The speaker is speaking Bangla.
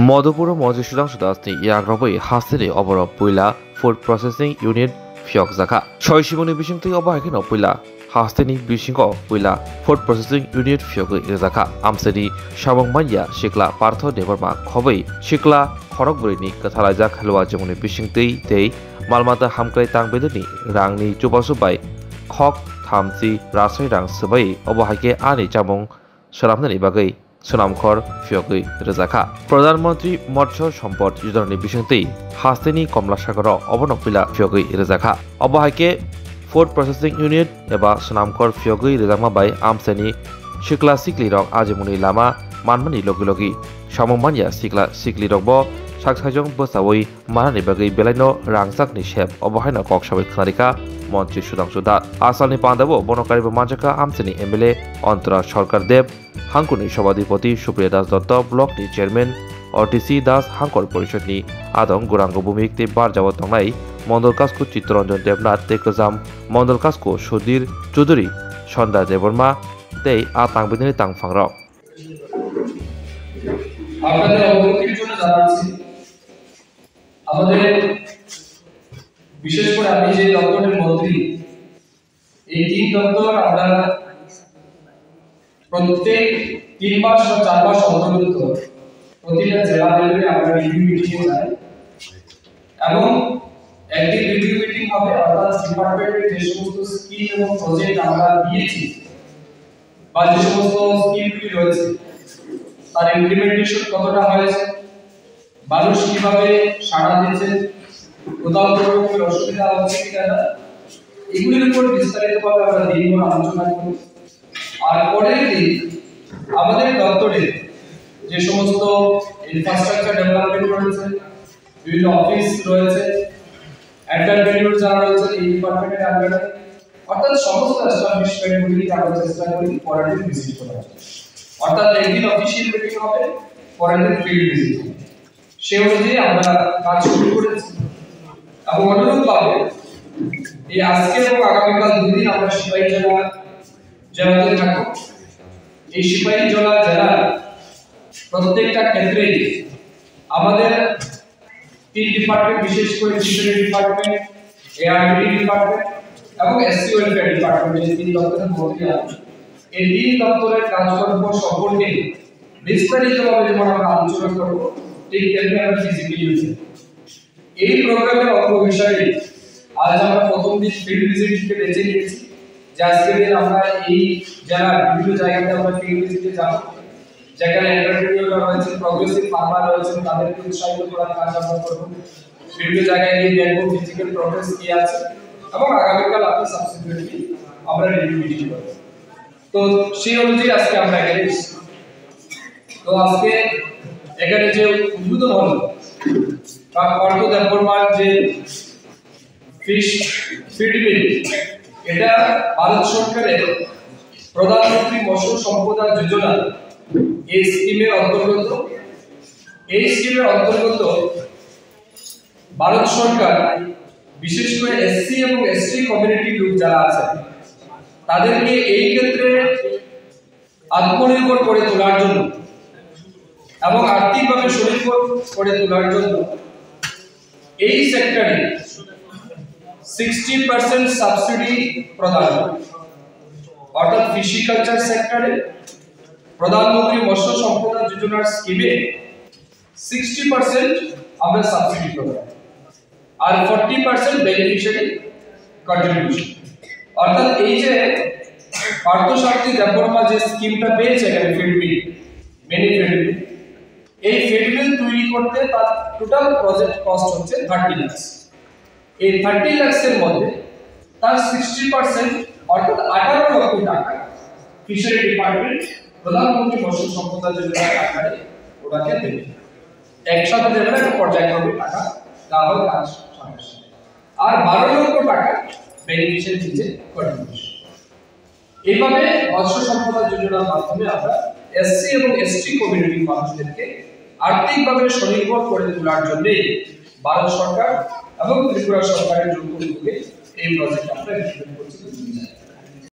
मधुपुर मौजे सुदांसुदासनि याग्रबै हासिरे अबर पुइला फुड प्रसेसिंग यूनिट फियक जाखा छयसिमनि बिसिंथि अबाहायखिन पुइला हास्तेनि बिसिंग पुइला फुड प्रसेसिंग यूनिट फियक इरजाखा आमसेनि साबंमानिया सिक्ला पार्थ देबरमा खबै सिक्ला खरकबुरिनि कथालाजाक हलवा जमुनि बिसिंथि दै मालमाता हामक्राय तांबेदनि रांनि चुबासुबाय खक थामसि रासै रां सबै अबाहायके आनि चामुं सलामनानि बागै सुनामखर फियगै रोजाखा प्रधानमंत्री मत्स्य सम्पद योजनानि बिसिंथि हास्तेनि कमलासागर अबनपिला फियगै रोजाखा अबाहायके फुड प्रसेसिंग यूनिट एबा सुनामखर फियगै रोजामा बाय आमसेनि सिक्ला सिक्ली रक आजिमुनि लामा मानमानि लगी लगी सामंमानिया सिक्ला सिक्ली रकबो साकसाजों बोसावै मानानि बागै बेलायनो रांसाकनि शेप अबाहायनो ककसाबै खारिका मन्त्री सुदांसु दास आसामनि पान्दाबो बनकारिबो मानजाका आमसेनि एमएलए अन्तरा सरकार देव हांकुरनि सभाधिपति सुप्रिया दास दत्त ब्लकनि चेयरमैन अटिसि दास हांकर परिषदनि आदं गुरांग भूमिक ते बारजाव तंनाय मंडल कास्को चित्तरंजन देवनाथ ते गोजाम मंडल कास्को सुधीर चौधुरी सन्दा देवर्मा ते आतांबिदिनि तांफांरक আপনাদের অবগতির জন্য জানাচ্ছি আমাদের বিশেষ করে আমি যে দপ্তরের মন্ত্রী এই তিন দপ্তর আমরা প্রত্যেক 3 মাস বা 4 মাস অন্তর প্রতিটা জেলা লেভেলে আমরা রিভিউ মিটিং চাই এবং একটি রিভিউ মিটিং হবে অর্থাৎ ডিপার্টমেন্টের যে সমস্ত স্কিম এবং প্রজেক্ট আমরা দিয়েছি বা যে সমস্ত স্কিমগুলি রয়েছে তার ইমপ্লিমেন্টেশন কতটা হয়েছে মানুষ কিভাবে সাড়া দিচ্ছে কোথাও কোনো রকমের অসুবিধা হচ্ছে কিনা এগুলির উপর বিস্তারিতভাবে আমরা দিনভর আলোচনা করব আর পরের দিন আমাদের দপ্তরে যে সমস্ত ইনফ্রাস্ট্রাকচার ডেভেলপমেন্ট রয়েছে বিভিন্ন অফিস রয়েছে এন্টারপ্রেনিউর যারা রয়েছে এই ডিপার্টমেন্টের আন্ডারে অর্থাৎ সমস্ত এস্টাবলিশমেন্টগুলি আমরা চেষ্টা করি পরের দিন ভিজিট করার অর্থাৎ একদিন অফিসিয়াল মিটিং হবে পরের দিন ফিল্ড ভিজিট হবে সেই অনুযায়ী আমরা কাজ শুরু করেছি এবং অনুরূপভাবে এই আজকে এবং আগামীকাল দুদিন আমরা সিপাহীজলা জেলাতে থাকব এই সিপাহীজলা জেলা প্রত্যেকটা ক্ষেত্রে আমাদের তিন ডিপার্টমেন্ট বিশেষ করে ফিশারি ডিপার্টমেন্ট এআরডি ডিপার্টমেন্ট এবং এসসি ওয়েলফেয়ার ডিপার্টমেন্ট এই তিন দপ্তরের মধ্যে আছে এই তিন দপ্তরের কাজকর্ম সম্পর্কে বিস্তারিতভাবে যেমন আমরা আলোচনা করব ঠিক তেমনি আমরা ফিজিক্যালি ইউজ এই প্রোগ্রামের অঙ্গ বিষয়ে আজ আমরা প্রথম দিন ফিল্ড ভিজিটকে বেছে নিয়েছি যে আজকের দিন আমরা এই জেলার বিভিন্ন জায়গাতে আমরা ফিল্ড ভিজিটে যাব যেখানে এন্টারপ্রেনিউররা রয়েছে প্রগ্রেসিভ ফার্মার রয়েছে তাদেরকে উৎসাহিত করার কাজ আমরা করব বিভিন্ন জায়গায় গিয়ে দেখব ফিজিক্যাল প্রোগ্রেস কি আছে এবং আগামীকাল আপনি সাবসিকুয়েন্টলি আমরা রিভিউ মিটিং করব তো সেই অনুযায়ী আজকে আমরা এখানে তো আজকে এখানে যে উদ্বোধন হলো বা পার্থ দেববর্মার যে ফিশ ফিড মিল এটা ভারত সরকারের প্রধানমন্ত্রী মৎস্য সম্পদ যোজনা এই স্কিমের অন্তর্গত এই স্কিমের অন্তর্গত ভারত সরকার বিশেষ করে এসসি এবং এসটি কমিউনিটি লোক যারা আছে তাদেরকে এই ক্ষেত্রে আত্মনির্ভর করে তোলার জন্য এবং আর্থিকভাবে স্বনির্ভর করে তোলার জন্য এই সেক্টরে 60% সাবসিডি প্রদান অর্থাৎ ফিশিকালচার সেক্টরে প্রধানমন্ত্রী মৎস্য সম্পদ যোজনার স্কিমে 60% আমরা সাবসিডি প্রদান আর 40% বেনিফিশিয়ারি কন্ট্রিবিউশন অর্থাৎ এই যে পার্থসারথী দেববর্মা যে স্কিমটা পেয়েছে এখানে feed meal mini feed meal এই ফিড মিল তৈরি করতে তার টোটাল প্রজেক্ট কস্ট হচ্ছে 30 লাখ এই 30 লাখের মধ্যে তার 60% অর্থাৎ 18 লক্ষ টাকা ফিশারি ডিপার্টমেন্ট প্রধানমন্ত্রী মৎস্য সম্পদ যোজনার আকারে ওটাকে দেবে একসাথে দেবে না পর্যায়ক্রমে টাকা দেওয়া হবে কাজ সমস্যা আর 12 লক্ষ টাকা বেনিফিশিয়ারি দিতে কন্ট্রিবিউশন এইভাবে মৎস্য সম্পদ যোজনার মাধ্যমে আমরা এসসি এবং এসটি কমিউনিটি মানুষদেরকে আর্থিকভাবে স্বনির্ভর করে তোলার জন্য ভারত সরকার এবং ত্রিপুরা সরকারের যৌথ উদ্যোগে এই প্রজেক্ট আমরা ইমপ্লিমেন্ট করছি।